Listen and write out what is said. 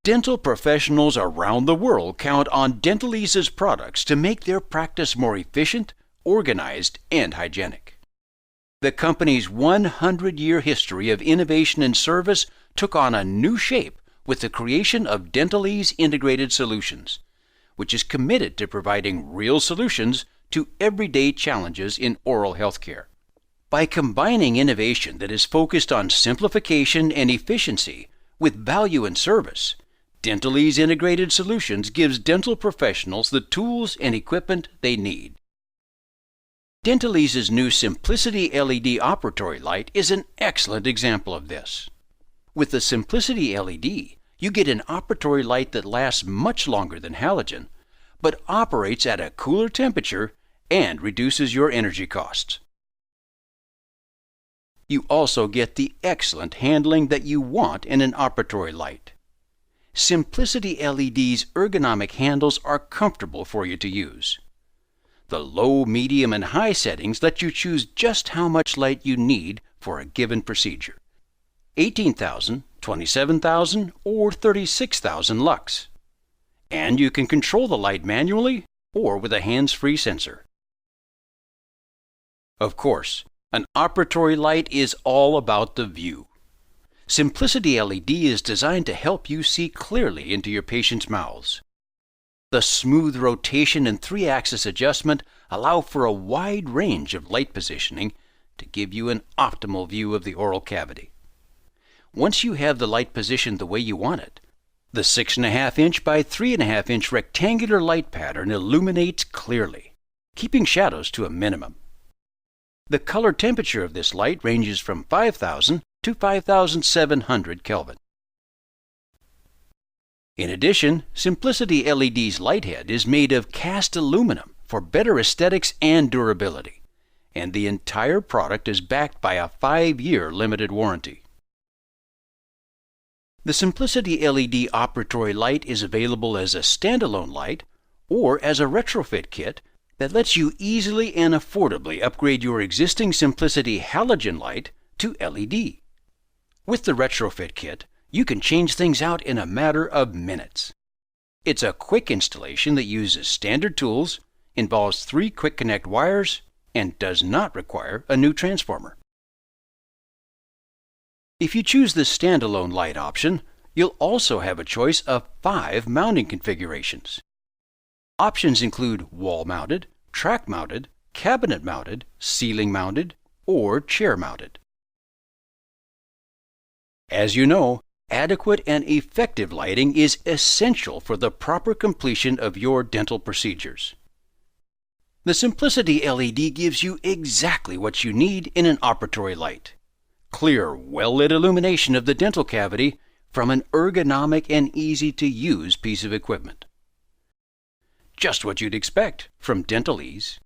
Dental professionals around the world count on Dentalease's products to make their practice more efficient, organized, and hygienic. The company's 100-year history of innovation and service took on a new shape with the creation of Dentalease Integrated Solutions, which is committed to providing real solutions to everyday challenges in oral health care. By combining innovation that is focused on simplification and efficiency with value and service, Dentalease Integrated Solutions gives dental professionals the tools and equipment they need. Dentalease's new Simplicity LED Operatory light is an excellent example of this. With the Simplicity LED, you get an operatory light that lasts much longer than halogen, but operates at a cooler temperature and reduces your energy costs. You also get the excellent handling that you want in an operatory light. Simplicity LED's ergonomic handles are comfortable for you to use. The low, medium, and high settings let you choose just how much light you need for a given procedure. 18,000, 27,000, or 36,000 lux. And you can control the light manually or with a hands-free sensor. Of course, an operatory light is all about the view. Simplicity LED is designed to help you see clearly into your patients' mouths. The smooth rotation and 3-axis adjustment allow for a wide range of light positioning to give you an optimal view of the oral cavity. Once you have the light positioned the way you want it, the 6.5-inch by 3.5-inch rectangular light pattern illuminates clearly, keeping shadows to a minimum. The color temperature of this light ranges from 5,000 to 5,700 Kelvin. In addition, Simplicity LED's light head is made of cast aluminum for better aesthetics and durability, and the entire product is backed by a 5-year limited warranty. The Simplicity LED Operatory light is available as a standalone light or as a retrofit kit that lets you easily and affordably upgrade your existing Simplicity halogen light to LED. With the retrofit kit, you can change things out in a matter of minutes. It's a quick installation that uses standard tools, involves 3 quick connect wires, and does not require a new transformer. If you choose the standalone light option, you'll also have a choice of 5 mounting configurations. Options include wall-mounted, track-mounted, cabinet-mounted, ceiling-mounted, or chair-mounted. As you know, adequate and effective lighting is essential for the proper completion of your dental procedures. The Simplicity LED gives you exactly what you need in an operatory light. Clear, well-lit illumination of the dental cavity from an ergonomic and easy-to-use piece of equipment. Just what you'd expect from Dentalease.